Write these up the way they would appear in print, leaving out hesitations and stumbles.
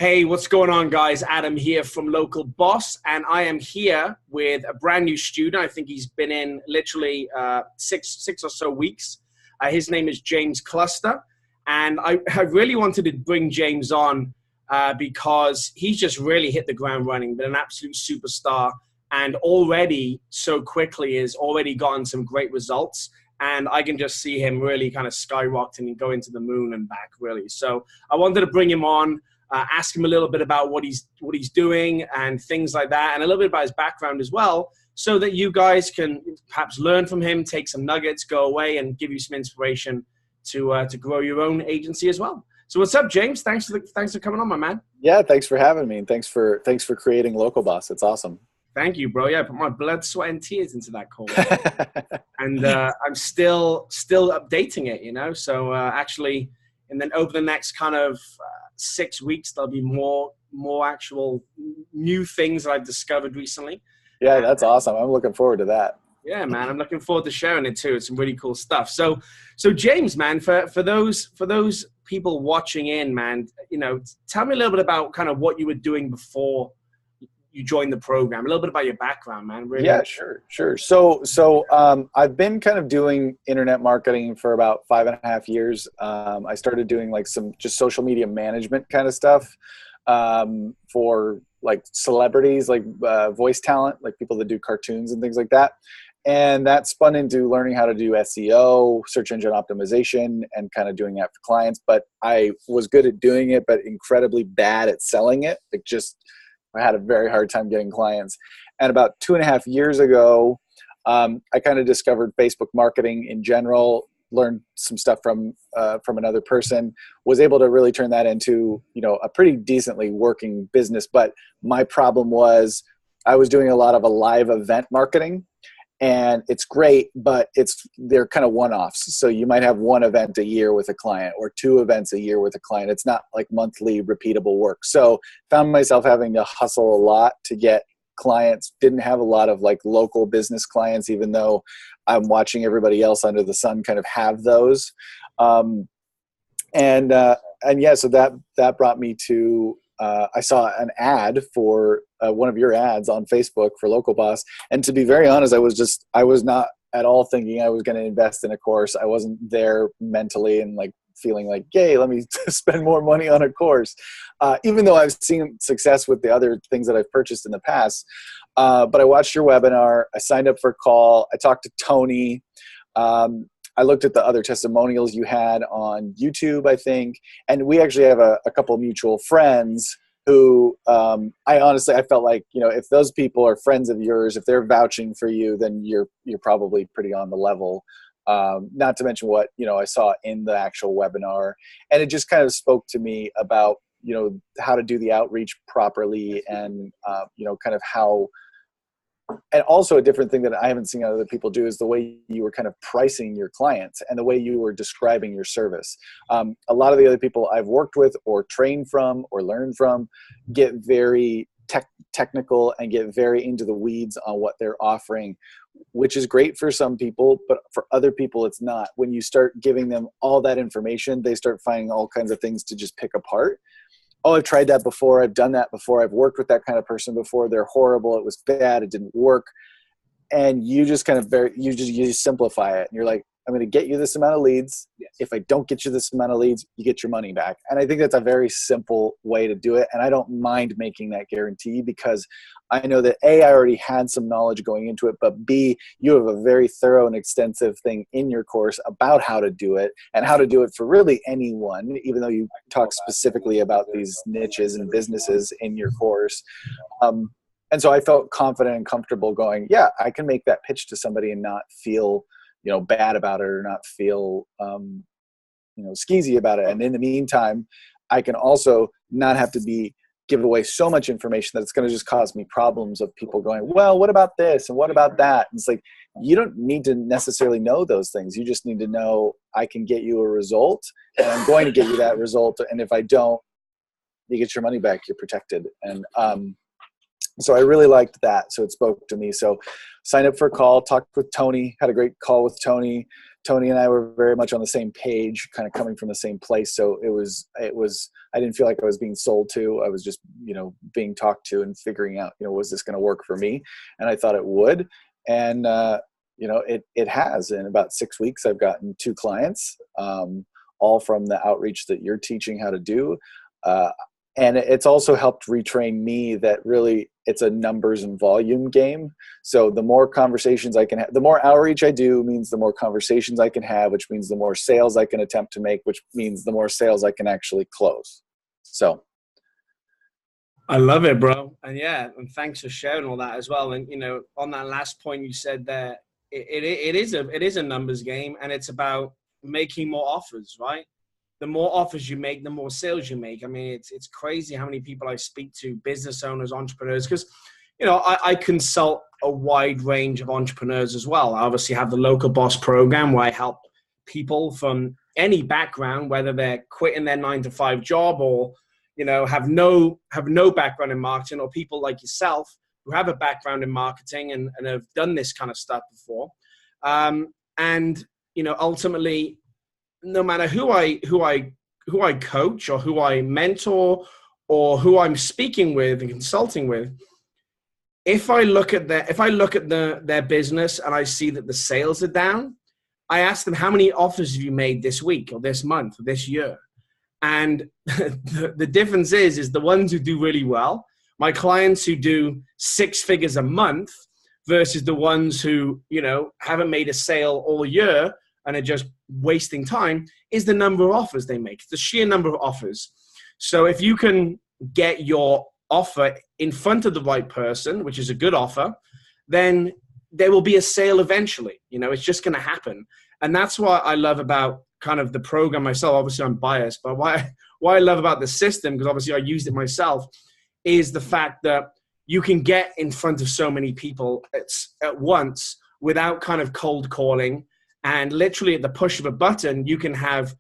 Hey, what's going on, guys? Adam here from Local Boss, and I am here with a brand new student. I think he's been in literally six or so weeks. His name is James Cluster, and I really wanted to bring James on because he's just really hit the ground running, been an absolute superstar, and already so quickly has already gotten some great results. And I can just see him really kind of skyrocketing and going to the moon and back, really. So I wanted to bring him on. Ask him a little bit about what he's doing and things like that, and a little bit about his background as well, so that you guys can perhaps learn from him, take some nuggets, go away, and give you some inspiration to grow your own agency as well. So what's up, James? Thanks for coming on, my man. Yeah, thanks for having me, and thanks for creating Local Boss. It's awesome. Thank you, bro. Yeah, I put my blood, sweat, and tears into that call, and I'm still updating it. So actually, and then over the next kind of 6 weeks, there'll be more actual new things that I've discovered recently. Yeah, that's awesome. I'm looking forward to that. Yeah, man, I'm looking forward to sharing it too. It's some really cool stuff. So James, man, for those people watching in, man, tell me a little bit about kind of what you were doing before you joined the program, a little bit about your background, man. Really. Yeah, sure. So I've been kind of doing internet marketing for about 5.5 years. I started doing like some just social media management kind of stuff for like celebrities, like voice talent, like people that do cartoons and things like that. And that spun into learning how to do SEO, search engine optimization, and kind of doing that for clients. But I was good at doing it, but incredibly bad at selling it. I had a very hard time getting clients. And about 2.5 years ago, I kind of discovered Facebook marketing in general, learned some stuff from another person, was able to really turn that into, a pretty decently working business. But my problem was I was doing a lot of a live event marketing, and it's great, but they're kind of one-offs. So you might have one event a year with a client or 2 events a year with a client. It's not like monthly repeatable work. So found myself having to hustle a lot to get clients. Didn't have a lot of like local business clients, even though I'm watching everybody else under the sun kind of have those. So that brought me to, I saw an ad for one of your ads on Facebook for Local Boss. And to be very honest, I was not at all thinking I was going to invest in a course. I wasn't there mentally and like feeling like, yay, let me spend more money on a course. Even though I've seen success with the other things that I've purchased in the past. But I watched your webinar. I signed up for a call. I talked to Tony. I looked at the other testimonials you had on YouTube, I think, and we actually have a couple of mutual friends who I felt like, if those people are friends of yours, if they're vouching for you, then you're probably pretty on the level. Not to mention what, I saw in the actual webinar, and it just kind of spoke to me about, how to do the outreach properly and, kind of how. And also a different thing that I haven't seen other people do is the way you were kind of pricing your clients and the way you were describing your service. A lot of the other people I've worked with or trained from or learned from get very technical and get very into the weeds on what they're offering, which is great for some people, but for other people, it's not. When you start giving them all that information, they start finding all kinds of things to just pick apart. Oh, I've tried that before. I've done that before. I've worked with that kind of person before. They're horrible. It was bad. It didn't work. And you just kind of you simplify it. And you're like, I'm going to get you this amount of leads. Yes. If I don't get you this amount of leads, you get your money back. And I think that's a very simple way to do it. And I don't mind making that guarantee because I know that A, I already had some knowledge going into it, but B, you have a very thorough and extensive thing in your course about how to do it and how to do it for really anyone, even though you talk specifically about these niches and businesses in your course. And so I felt confident and comfortable going, yeah, I can make that pitch to somebody and not feel bad about it or not feel, skeezy about it. And in the meantime, I can also not have to give away so much information that it's going to just cause me problems of people going, well, what about this? And what about that? And it's like, you don't need to necessarily know those things. You just need to know I can get you a result and I'm going to get you that result. And if I don't, you get your money back, you're protected. And, so I really liked that. So it spoke to me. So signed up for a call, talked with Tony, had a great call with Tony, Tony and I were very much on the same page, kind of coming from the same place. So it was, I didn't feel like I was being sold to. I was just, being talked to and figuring out, was this going to work for me? And I thought it would. And, it has. In about 6 weeks, I've gotten 2 clients, all from the outreach that you're teaching how to do. And it's also helped retrain me that really it's a numbers and volume game. So the more conversations I can have, the more outreach I do means the more conversations I can have, which means the more sales I can attempt to make, which means the more sales I can actually close. So. I love it, bro. And and thanks for sharing all that as well. And, on that last point you said there, it is a numbers game, and it's about making more offers, right? The more offers you make, the more sales you make. I mean, it's crazy how many people I speak to, business owners, entrepreneurs, because, I consult a wide range of entrepreneurs as well. I obviously have the Local Boss program where I help people from any background, whether they're quitting their 9-to-5 job or, have no background in marketing, or people like yourself who have a background in marketing and have done this kind of stuff before. Ultimately, no matter who I coach or who I mentor or who I'm speaking with and consulting with, if I look at their business and I see that the sales are down, I ask them, how many offers have you made this week or this month or this year? And the difference is the ones who do really well, my clients who do 6 figures a month versus the ones who, haven't made a sale all year and are just wasting time, is the number of offers they make, the sheer number of offers. So if you can get your offer in front of the right person, which is a good offer, then there will be a sale eventually. It's just going to happen. And that's what I love about kind of the program myself. Obviously I'm biased, but why I love about the system, because obviously I used it myself, is the fact that you can get in front of so many people at once without kind of cold calling. And literally at the push of a button, you can have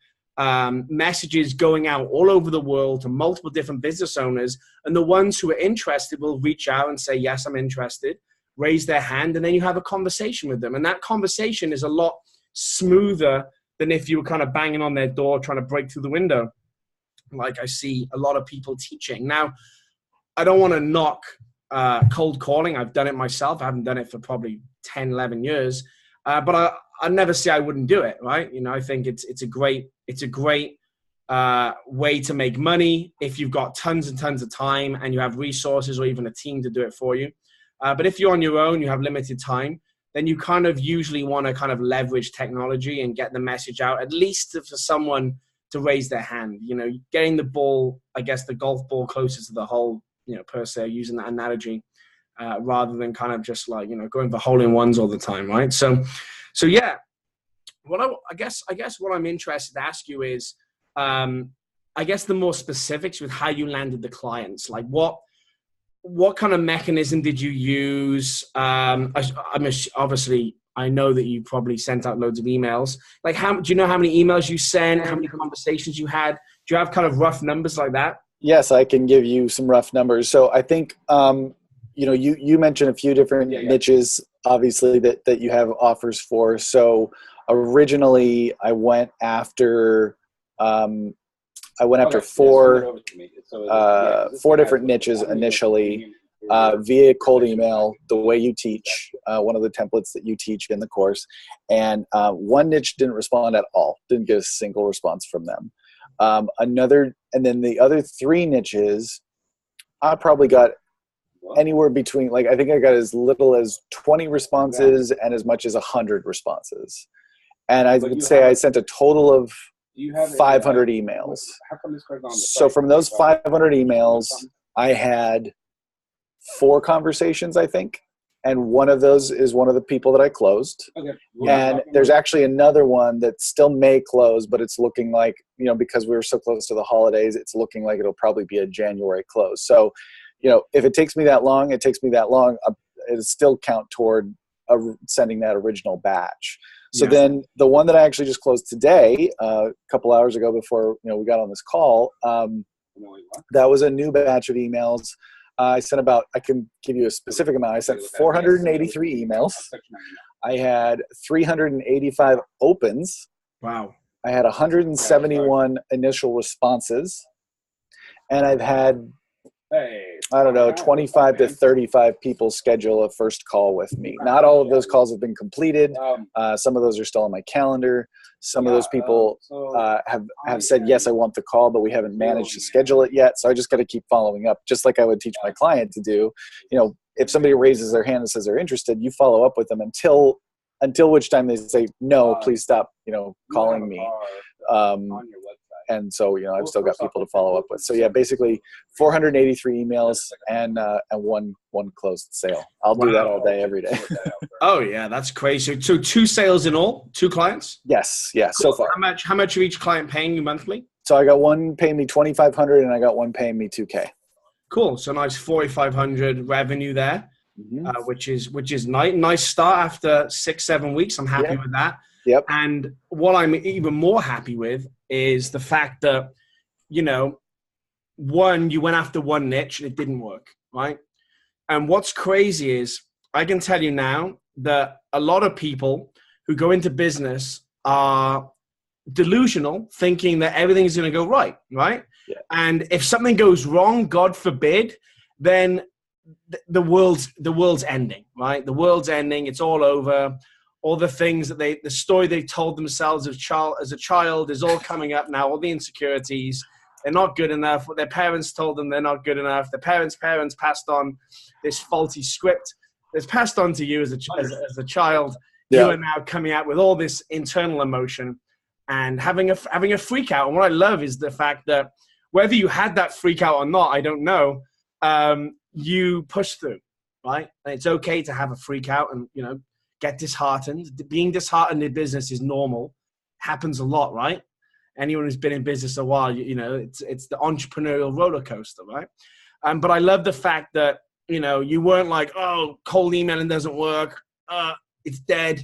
messages going out all over the world to multiple different business owners. And the ones who are interested will reach out and say, yes, I'm interested, raise their hand, and then you have a conversation with them. And that conversation is a lot smoother than if you were kind of banging on their door trying to break through the window, like I see a lot of people teaching. Now, I don't want to knock cold calling. I've done it myself. I haven't done it for probably 10, 11 years. But I never say I wouldn't do it, right? I think it's a great way to make money if you've got tons and tons of time and you have resources or even a team to do it for you. But if you're on your own, you have limited time, then you kind of usually want to kind of leverage technology and get the message out, at least for someone to raise their hand. Getting the ball, I guess the golf ball closer to the hole, per se, using that analogy. Rather than kind of just like, going for hole-in-ones all the time, right? So yeah, what I guess what I'm interested to ask you is, I guess the more specifics with how you landed the clients. Like what kind of mechanism did you use? Obviously, I know that you probably sent out loads of emails. Like, do you know how many emails you sent? How many conversations you had? Do you have kind of rough numbers like that? Yes, I can give you some rough numbers. So I think, you mentioned a few different niches, obviously, that you have offers for. So originally I went after four different niches initially, via cold email, the way you teach, one of the templates that you teach in the course. And one niche didn't respond at all, didn't get a single response from them. And then the other 3 niches, I probably got anywhere between, like, I think I got as little as 20 responses and as much as 100 responses. And I would say I sent a total of 500 emails. So from those 500 emails, I had 4 conversations, I think. And one of those is one of the people that I closed. Okay. And there's actually another one that still may close, but it's looking like, because we were so close to the holidays, it's looking like it'll probably be a January close. So, if it takes me that long, it takes me that long. It'll still count toward sending that original batch. So then the one that I actually just closed today, a couple hours ago before we got on this call, that was a new batch of emails. I can give you a specific amount. I sent 483 emails. I had 385 opens. Wow. I had 171 initial responses, and I've had, I don't know, 25 to 35 people schedule a first call with me. Not all of those calls have been completed. Some of those are still on my calendar. Some of those people have said, yes, I want the call, but we haven't managed to schedule it yet. So I just got to keep following up, just like I would teach my client to do. You know, if somebody raises their hand and says they're interested, you follow up with them until which time they say, no, please stop, you know, calling me. And so, you know, I've still got people to follow up with. So yeah, basically 483 emails and one closed sale. I'll do that all day, every day. Oh yeah, that's crazy. So 2 sales in all, 2 clients? Yes. Yeah. Cool. So far. How much are each client paying you monthly? So I got one paying me $2,500 and I got one paying me $2,000. Cool. So nice 4,500 revenue there, which is nice start after 6-7 weeks. I'm happy with that. Yep. And what I'm even more happy with is the fact that, you know, you went after one niche and it didn't work, right? And what's crazy is I can tell you now that a lot of people who go into business are delusional, thinking that everything's going to go right? Yeah. And if something goes wrong, God forbid, then the world's ending, right? The world's ending. It's all over. All the things that the story they told themselves as a child is all coming up now. All the insecurities, they're not good enough. What their parents told them, they're not good enough. Their parents passed on this faulty script that's passed on to you as a child. Yeah. You are now coming out with all this internal emotion and having a freak out. And what I love is the fact that whether you had that freak out or not, I don't know, you push through, right? And it's okay to have a freak out and, you know, get disheartened. Being disheartened in business is normal. Happens a lot, right? Anyone who's been in business a while, you know, it's the entrepreneurial roller coaster, right? But I love the fact that, you know, you weren't like, oh, cold emailing doesn't work. It's dead.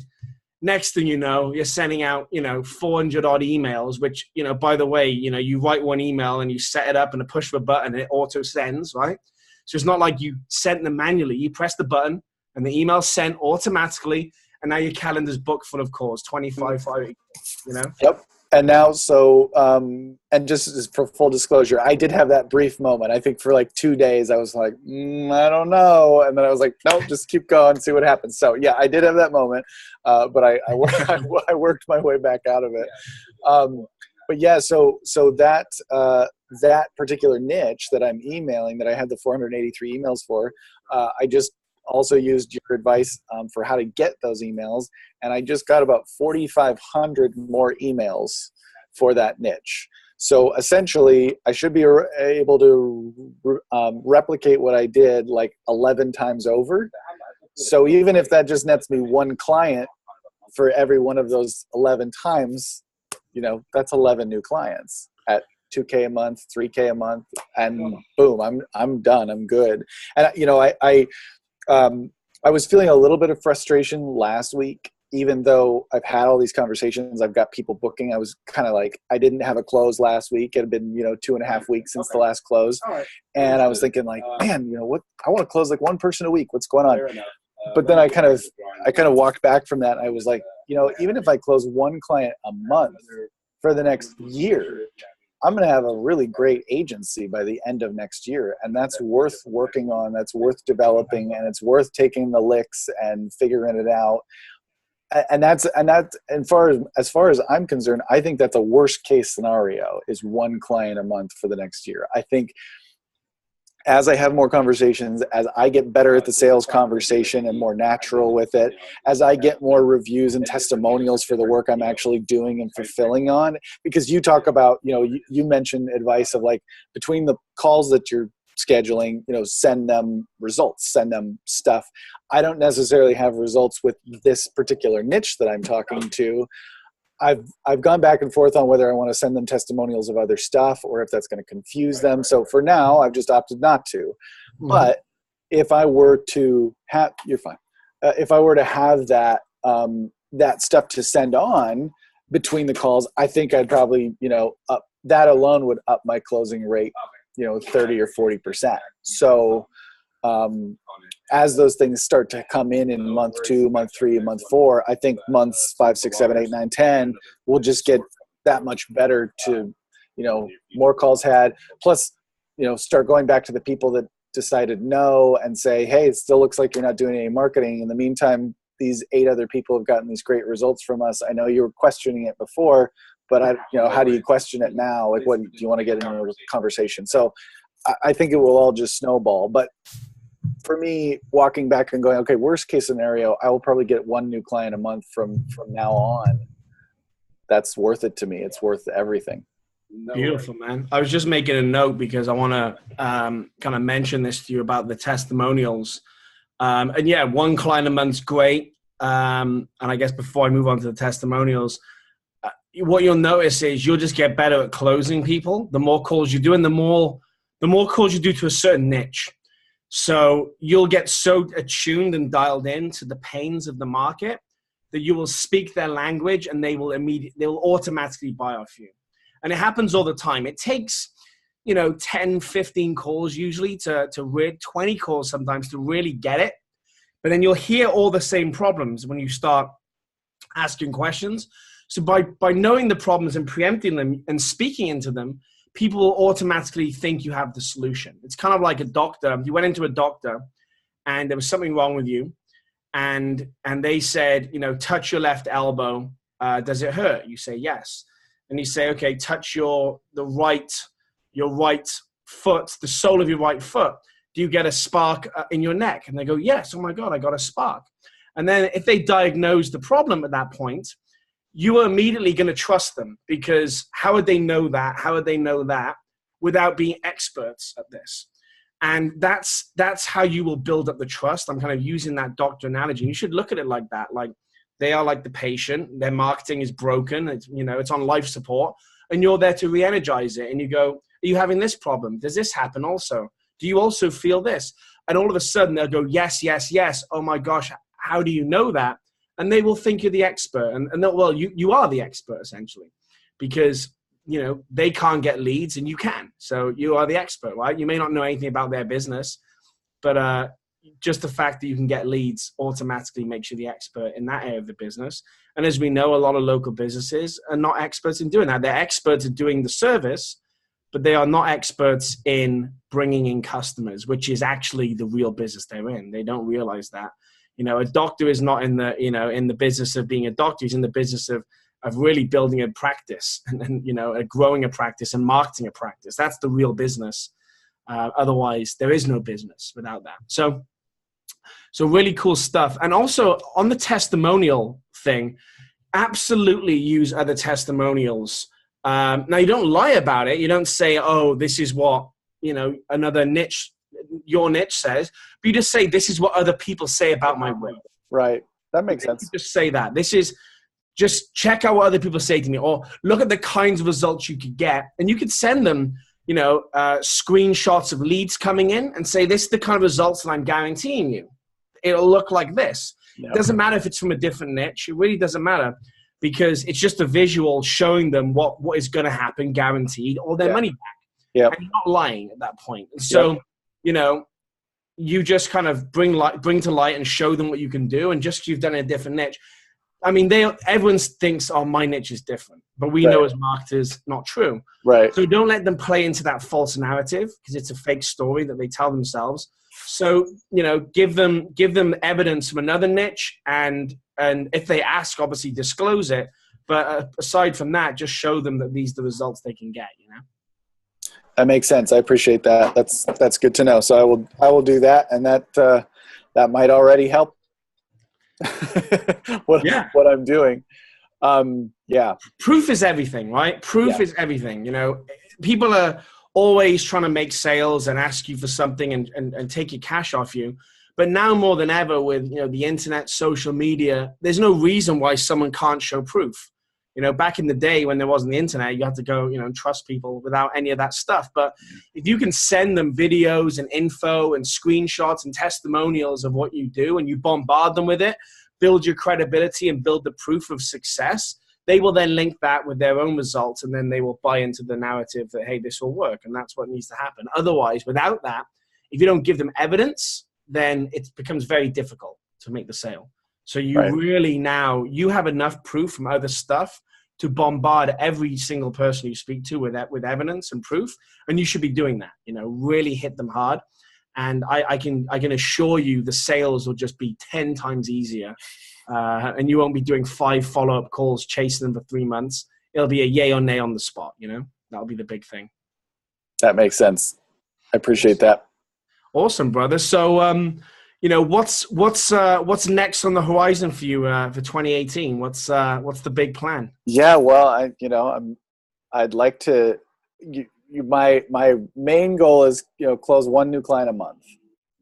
Next thing you know, you're sending out, you know, 400 odd emails, which, you know, by the way, you know, you write one email and you set it up and a push of a button and it auto sends, right? So it's not like you sent them manually. You press the button and the email sent automatically, and now your calendar's booked full of calls, 25, 5, you know? Yep. And now, so, and just for full disclosure, I did have that brief moment. I think for like 2 days, I was like, I don't know. And then I was like, nope, just keep going, see what happens. So yeah, I did have that moment, but I worked my way back out of it. But yeah, so that particular niche that I'm emailing, that I had the 483 emails for, I just also used your advice for how to get those emails. And I just got about 4,500 more emails for that niche. So essentially, I should be able to replicate what I did like 11 times over. So even if that just nets me one client for every one of those 11 times, you know, that's 11 new clients at $2,000 a month, $3,000 a month, and boom, I'm done. I'm good. And you know, I was feeling a little bit of frustration last week, even though I've had all these conversations. I've got people booking. I was kind of like, I didn't have a close last week. It had been, you know, 2.5 weeks since the last close. And I was thinking like, man, you know what? I want to close like one person a week. What's going on? But then I kind of walked back from that. And I was like, you know, even if I close one client a month for the next year, I'm going to have a really great agency by the end of next year. And that's worth working on. That's worth developing. And it's worth taking the licks and figuring it out. And as far as I'm concerned, I think that's a worst case scenario, is one client a month for the next year. I think as I have more conversations, as I get better at the sales conversation and more natural with it, as I get more reviews and testimonials for the work I'm actually doing and fulfilling on, because you talk about, you know, you mentioned advice of like, between the calls that you're scheduling, you know, send them results, send them stuff. I don't necessarily have results with this particular niche that I'm talking to. I've gone back and forth on whether I want to send them testimonials of other stuff or if that's going to confuse them. So for now, I've just opted not to. But if I were to have, you're fine. If I were to have that that stuff to send on between the calls, I think I'd probably, you know, that alone would up my closing rate, you know, 30 or 40%. So as those things start to come in month 2, month 3, month 4, I think months 5, 6, 7, 8, 9, 10 will just get that much better to, more calls had. Plus, start going back to the people that decided no and say, hey, it still looks like you're not doing any marketing. In the meantime, these 8 other people have gotten these great results from us. I know you were questioning it before, but how do you question it now? Like, what do you want to get into a conversation? So I think it will all just snowball. But for me, walking back and going, okay, worst case scenario, I will probably get 1 new client a month from now on. That's worth it to me. It's worth everything. Beautiful, man. I was just making a note because I want to kind of mention this to you about the testimonials. And yeah, 1 client a month's great. And I guess before I move on to the testimonials, what you'll notice is you'll just get better at closing people. The more calls you do, and the more calls you do to a certain niche. So you'll get so attuned and dialed in to the pains of the market that you will speak their language, and they will automatically buy off you. And it happens all the time. It takes, 10, 15 calls usually to read 20 calls sometimes to really get it. But then you'll hear all the same problems when you start asking questions. So by knowing the problems and preempting them and speaking into them, people will automatically think you have the solution. It's kind of like a doctor. You went into a doctor and there was something wrong with you. And they said, touch your left elbow. Does it hurt? You say, yes. And you say, okay, touch your right foot, the sole of your right foot. Do you get a spark in your neck? And they go, yes. Oh my God, I got a spark. And then if they diagnose the problem at that point, you are immediately going to trust them, because how would they know that? How would they know that without being experts at this? And that's how you will build up the trust. I'm kind of using that doctor analogy. You should look at it like that. Like, they are like the patient. Their marketing is broken. It's on life support, and you're there to re-energize it. And you go, are you having this problem? Does this happen also? Do you also feel this? And all of a sudden they'll go, yes, yes, yes. Oh my gosh, how do you know that? And they will think you're the expert. And well, you are the expert essentially, because they can't get leads and you can. So you are the expert, right? You may not know anything about their business, but just the fact that you can get leads automatically makes you the expert in that area of the business. And as we know, a lot of local businesses are not experts in doing that. They're experts at doing the service, but they are not experts in bringing in customers, which is actually the real business they're in. They don't realize that. A doctor is not in the business of being a doctor. He's in the business of really building a practice and growing a practice and marketing a practice. That's the real business. Otherwise, there is no business without that. So really cool stuff. And also on the testimonial thing, absolutely use other testimonials. Now, you don't lie about it. You don't say, oh, this is what, another niche, your niche says, but you just say, this is what other people say about my work. Right. That makes sense. Just say that. Just check out what other people say to me, or look at the kinds of results you could get. And you could send them, screenshots of leads coming in and say, this is the kind of results that I'm guaranteeing you. It'll look like this. Yep. It doesn't matter if it's from a different niche. It really doesn't matter, because it's just a visual showing them what is going to happen, guaranteed, or their money back. Yeah. And you're not lying at that point. So, you just kind of bring to light and show them what you can do. And just, you've done a different niche. I mean, everyone thinks, oh, my niche is different, but we know as marketers, not true. Right. So don't let them play into that false narrative, because it's a fake story that they tell themselves. So, give them evidence from another niche, and if they ask, obviously disclose it. But aside from that, just show them that these are the results they can get, That makes sense. I appreciate that. That's good to know. So I will do that, and that might already help what I'm doing. Proof is everything, right? Proof is everything. People are always trying to make sales and ask you for something and take your cash off you. But now more than ever, with the internet, social media, there's no reason why someone can't show proof. Back in the day when there wasn't the internet, you had to go, and trust people without any of that stuff. But if you can send them videos and info and screenshots and testimonials of what you do, and you bombard them with it, build your credibility and build the proof of success, they will then link that with their own results, and then they will buy into the narrative that, hey, this will work. And that's what needs to happen. Otherwise, without that, if you don't give them evidence, then it becomes very difficult to make the sale. So you Right. really now, you have enough proof from other stuff to bombard every single person you speak to with evidence and proof. And you should be doing that, really hit them hard. And I can assure you the sales will just be 10 times easier. And you won't be doing 5 follow-up calls, chasing them for 3 months. It'll be a yay or nay on the spot, That'll be the big thing. That makes sense. I appreciate that. Awesome, brother. So, what's next on the horizon for you for 2018? What's the big plan? Yeah, well, I'd like to. My main goal is close 1 new client a month.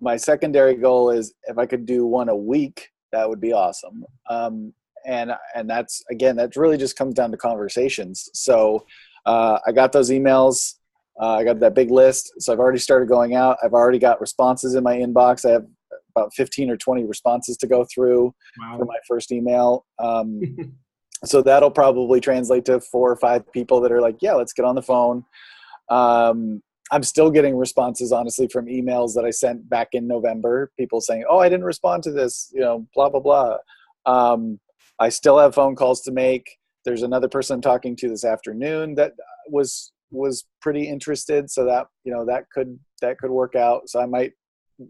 My secondary goal is if I could do 1 a week, that would be awesome. And that really just comes down to conversations. So I got those emails. I got that big list. So I've already started going out. I've already got responses in my inbox. I have about 15 or 20 responses to go through for my first email. So that'll probably translate to 4 or 5 people that are like, yeah, let's get on the phone. I'm still getting responses, honestly, from emails that I sent back in November. People saying, oh, I didn't respond to this, blah, blah, blah. I still have phone calls to make. There's another person I'm talking to this afternoon that was pretty interested. So that, that could work out. So I might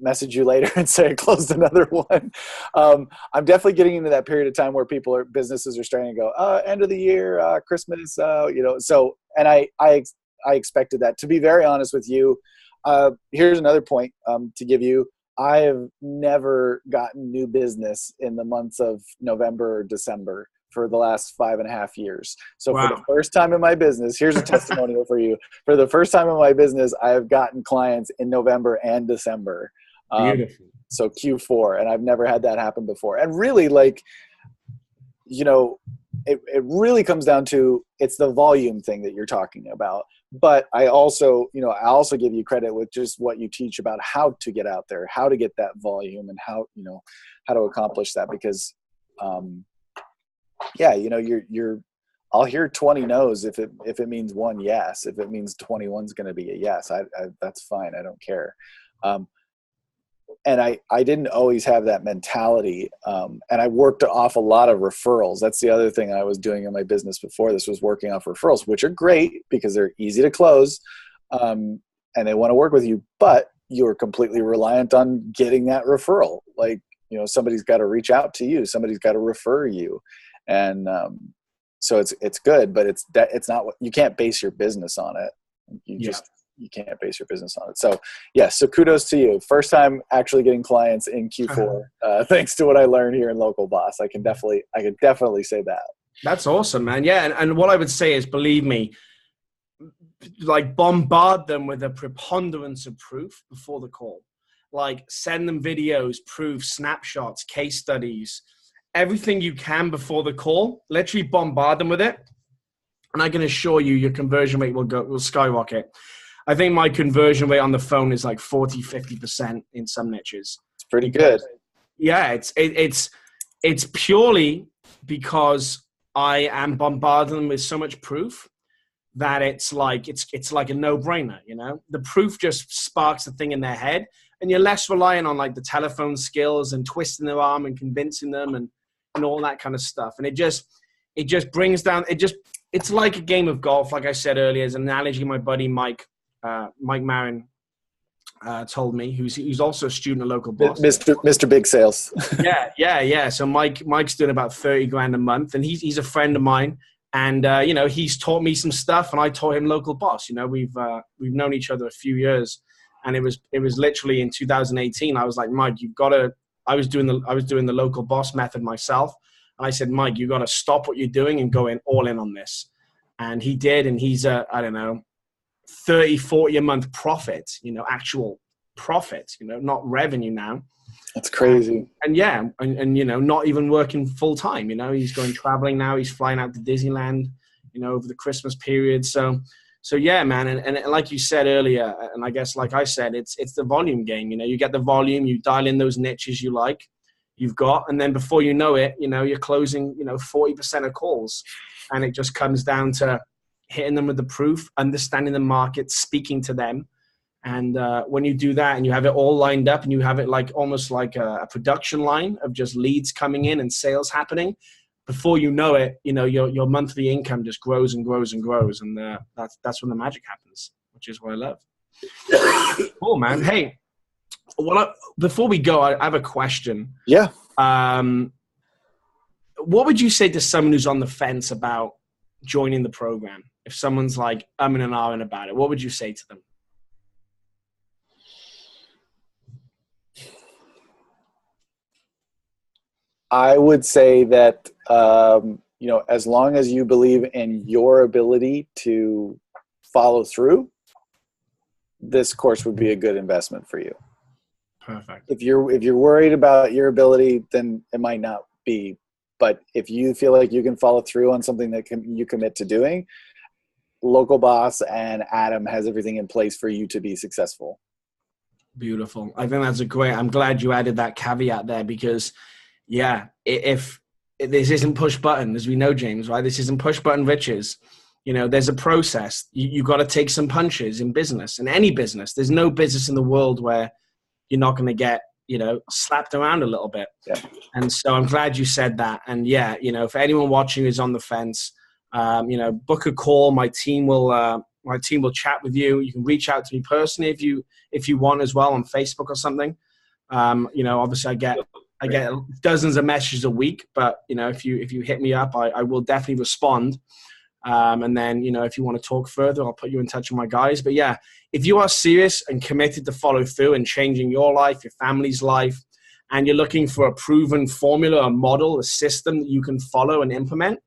message you later and say I closed another one. I'm definitely getting into that period of time where businesses are starting to go, end of the year, Christmas, so, and I expected that. To be very honest with you, here's another point to give you. I have never gotten new business in the months of November or December for the last 5.5 years. So for the first time in my business, here's a testimonial for you. For the first time in my business, I have gotten clients in November and December. Beautiful. So Q4, and I've never had that happen before. And really, it really comes down to, it's the volume thing that you're talking about. But I also give you credit with just what you teach about how to get out there, how to get that volume, and how to accomplish that. Because, I'll hear 20 no's if it means 1 yes. If it means 21's going to be a yes, that's fine. I don't care. And I didn't always have that mentality. And I worked off a lot of referrals. That's the other thing I was doing in my business before this, was working off referrals, which are great because they're easy to close. And they want to work with you, but you're completely reliant on getting that referral. Somebody's got to reach out to you. Somebody's got to refer you. And so it's good, but it's not what you can't base your business on it. You can't base your business on it. So so kudos to you. First time actually getting clients in Q4, thanks to what I learned here in Local Boss. I can definitely say that. That's awesome, man. Yeah. And what I would say is, believe me, bombard them with a preponderance of proof before the call. Send them videos, proof, snapshots, case studies, everything you can before the call. Literally bombard them with it. And I can assure you your conversion rate will skyrocket. I think my conversion rate on the phone is 40, 50% in some niches. It's pretty good. Yeah, it's purely because I am bombarding them with so much proof that it's like a no-brainer, The proof just sparks the thing in their head, and you're less reliant on the telephone skills and twisting their arm and convincing them and all that kind of stuff. And it just brings down, it's like a game of golf. Like I said earlier, as an analogy, my buddy Mike Marin told me, who's also a student at Local Boss. Mr. Big Sales. Yeah. So Mike's doing about 30 grand a month, and he's a friend of mine. And, he's taught me some stuff, and I taught him Local Boss. We've known each other a few years, and it was literally in 2018. I was like, Mike, I was doing the Local Boss method myself. And I said, Mike, you got to stop what you're doing and go all in on this. And he did. And he's 30, 40 a month profit, actual profit, not revenue now. That's crazy. And not even working full time, he's going traveling now. He's flying out to Disneyland, over the Christmas period. So yeah, man. And like you said earlier, and I guess, like I said, it's the volume game. You get the volume, you dial in those niches you've got, and then before you know it, you're closing, 40% of calls, and it just comes down to hitting them with the proof, understanding the market, speaking to them, And when you do that and you have it all lined up and you have it like almost like a production line of just leads coming in and sales happening, before you know it, you know, your monthly income just grows and grows and grows. And that's when the magic happens, which is what I love. Cool, man. Hey, before we go, I have a question. Yeah. What would you say to someone who's on the fence about joining the program? If someone's like, I'm in an hour about it, what would you say to them? I would say that, you know, as long as you believe in your ability to follow through, this course would be a good investment for you. Perfect. If you're worried about your ability, then it might not be. But if you feel like you can follow through on something that you commit to doing, Local Boss and Adam has everything in place for you to be successful. Beautiful. I think that's I'm glad you added that caveat there, because yeah, if this isn't push button, as we know, James, right? This isn't push button riches. You know, there's a process. You got to take some punches in business, in any business. There's no business in the world where you're not going to get, you know, slapped around a little bit. Yeah. And so I'm glad you said that. And yeah, you know, for anyone watching who's on the fence, you know, book a call. My team will chat with you. You can reach out to me personally if you want as well on Facebook or something. You know, obviously I get dozens of messages a week, but you know, if you hit me up, I will definitely respond. And then, you know, if you want to talk further, I'll put you in touch with my guys. But yeah, if you are serious and committed to follow through and changing your life, your family's life, and you're looking for a proven formula, a model, a system that you can follow and implement,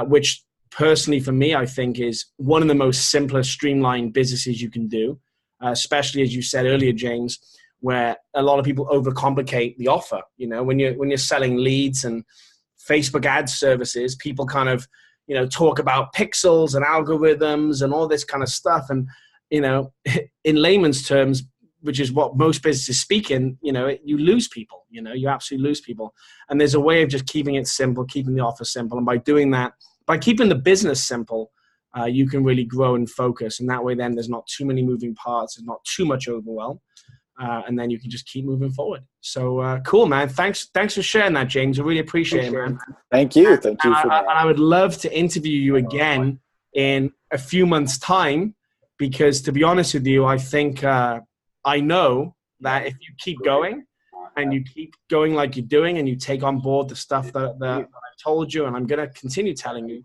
which personally for me, I think is one of the most simplest, streamlined businesses you can do, especially as you said earlier, James, where a lot of people overcomplicate the offer. You know, when you're selling leads and Facebook ad services, people kind of, you know, talk about pixels and algorithms and all this kind of stuff. And, you know, in layman's terms, which is what most businesses speak in, you know, you lose people, you know, you absolutely lose people. And there's a way of just keeping it simple, keeping the offer simple. And by doing that, by keeping the business simple, you can really grow and focus. And that way, then there's not too many moving parts and not too much overwhelm. And then you can just keep moving forward. So cool, man. Thanks for sharing that, James. I really appreciate it, man. Thank you. Thank you for that. And I would love to interview you again in a few months' time, because to be honest with you, I think I know that if you keep going and you keep going like you're doing and you take on board the stuff that I've told you, and I'm going to continue telling you,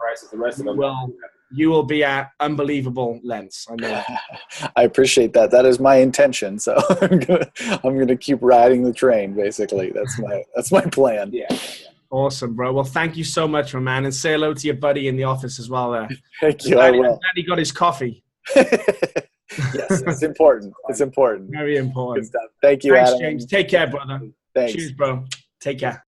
you will be at unbelievable lengths. I know. I appreciate that. That is my intention. So I'm gonna keep riding the train. Basically, that's my plan. Yeah. Awesome, bro. Well, thank you so much, my man, and say hello to your buddy in the office as well. There. Thank you. I will. Glad he got his coffee. Yes, it's important. It's important. Very important. Good stuff. Thank you, Thanks, Adam. James. Take care, brother. Thanks. Cheers, bro. Take care.